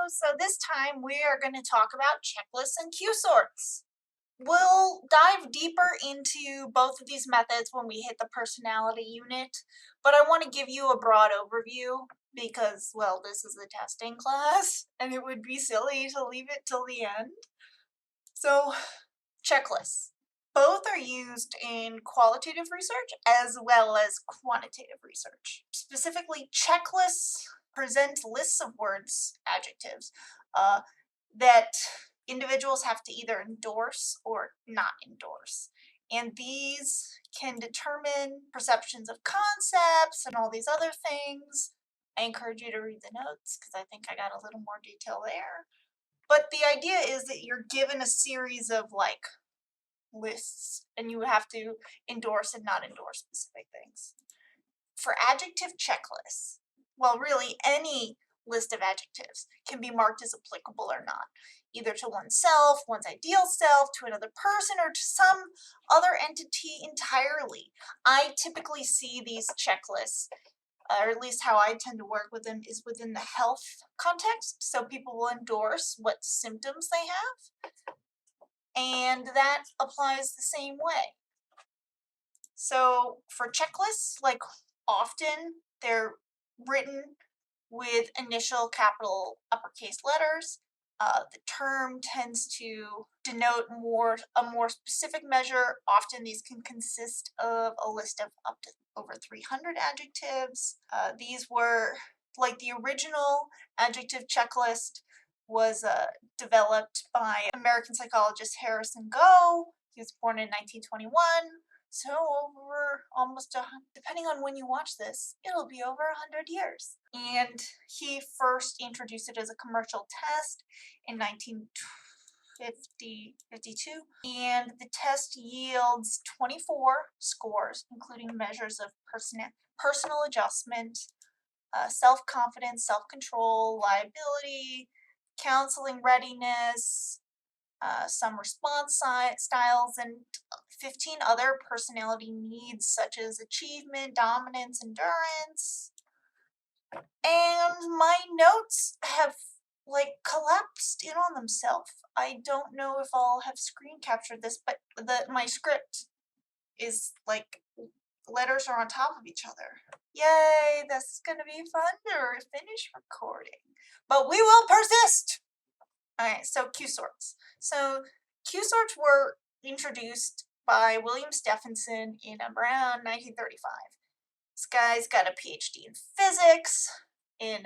So this time we are going to talk about checklists and Q sorts. We'll dive deeper into both of these methods when we hit the personality unit, but I want to give you a broad overview because, well, this is a testing class and it would be silly to leave it till the end. So, checklists. Both are used in qualitative research as well as quantitative research. Specifically, checklists present lists of words, adjectives, that individuals have to either endorse or not endorse. And these can determine perceptions of concepts and all these other things. I encourage you to read the notes because I think I got a little more detail there. But the idea is that you're given a series of lists and you have to endorse and not endorse specific things. For adjective checklists, well, really any list of adjectives can be marked as applicable or not, either to oneself, one's ideal self, to another person, or to some other entity entirely. I typically see these checklists, or at least how I tend to work with them, is within the health context. So people will endorse what symptoms they have, and that applies the same way. So for checklists, often they're written with initial capital uppercase letters. The term tends to denote a more specific measure. Often these can consist of a list of up to over 300 adjectives. These were the original adjective checklist was developed by American psychologist Harrison Goh. He was born in 1921. So over depending on when you watch this, it'll be over 100 years. And he first introduced it as a commercial test in 1952. And the test yields 24 scores, including measures of personal adjustment, self-confidence, self-control, liability, counseling readiness, some response styles, and 15 other personality needs such as achievement, dominance, endurance. And my notes have collapsed in on themselves. I don't know if I'll have screen captured this, but my script is letters are on top of each other. Yay, this is gonna be fun to finish recording. But we will persist! Alright, so Q sorts. So Q sorts were introduced by William Stephenson in around 1935. This guy's got a PhD in physics in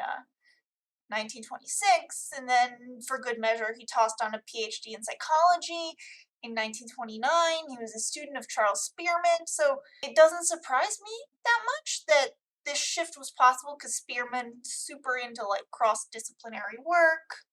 1926, and then for good measure, he tossed on a PhD in psychology in 1929. He was a student of Charles Spearman, so it doesn't surprise me that much that this shift was possible because Spearman's super into cross-disciplinary work.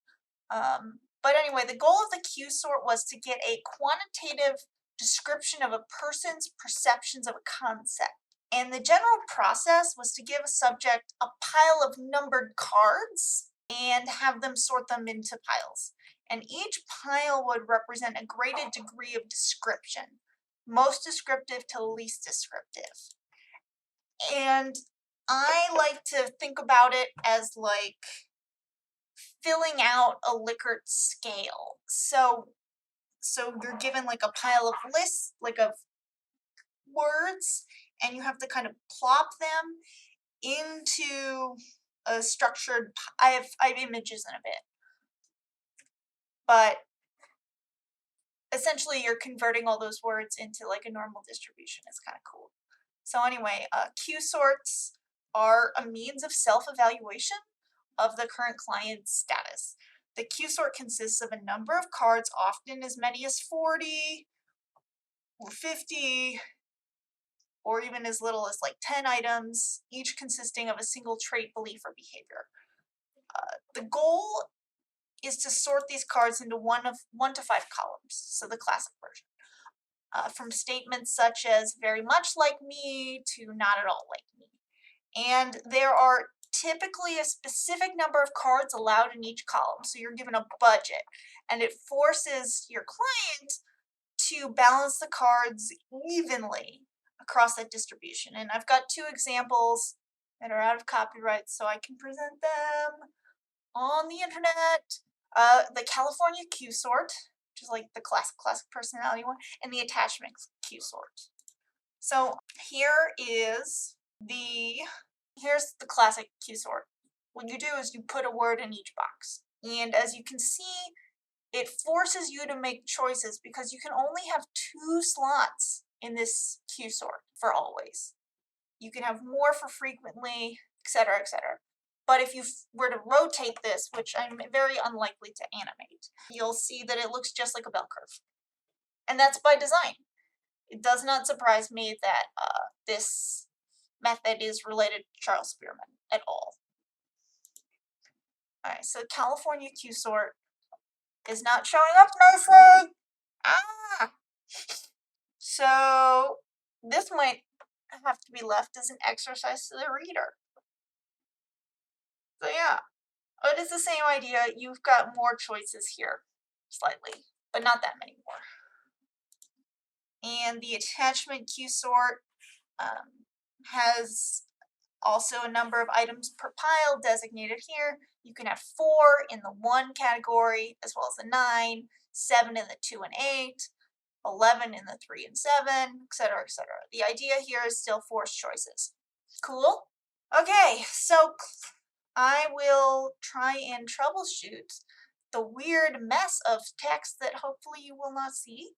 But anyway, the goal of the Q sort was to get a quantitative description of a person's perceptions of a concept. And the general process was to give a subject a pile of numbered cards and have them sort them into piles. And each pile would represent a graded degree of description, most descriptive to least descriptive. And I like to think about it as filling out a Likert scale. So you're given a pile of lists, of words, and you have to kind of plop them into a structured. I have images in a bit, but essentially you're converting all those words into a normal distribution. It's kind of cool. So anyway, Q sorts are a means of self-evaluation of the current client's status. The Q sort consists of a number of cards, often as many as 40 or 50, or even as little as 10 items, each consisting of a single trait, belief, or behavior. The goal is to sort these cards into 1 to 5 columns, so the classic version. From statements such as very much like me to not at all like me. And there are typically a specific number of cards allowed in each column, so you're given a budget, and it forces your client to balance the cards evenly across that distribution. And I've got 2 examples that are out of copyright, so I can present them on the internet, the California Q sort, which is like the classic personality one, and the attachment Q sort. So here's the classic Q sort. What you do is you put a word in each box. And as you can see, it forces you to make choices because you can only have 2 slots in this Q sort for always. You can have more for frequently, etc., etc. But if you were to rotate this, which I'm very unlikely to animate, you'll see that it looks just like a bell curve. And that's by design. It does not surprise me that this method is related to Charles Spearman at all. Alright, so California Q sort is not showing up nicely. Ah! So this might have to be left as an exercise to the reader. So yeah, it is the same idea. You've got more choices here, slightly, but not that many more. And the attachment Q sort has also a number of items per pile designated here. You can have 4 in the 1 category, as well as the 9, 7 in the 2 and 8, 11 in the 3 and 7, etc., etc. The idea here is still force choices. Cool? Okay, so I will try and troubleshoot the weird mess of text that hopefully you will not see.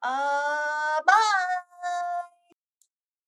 Bye!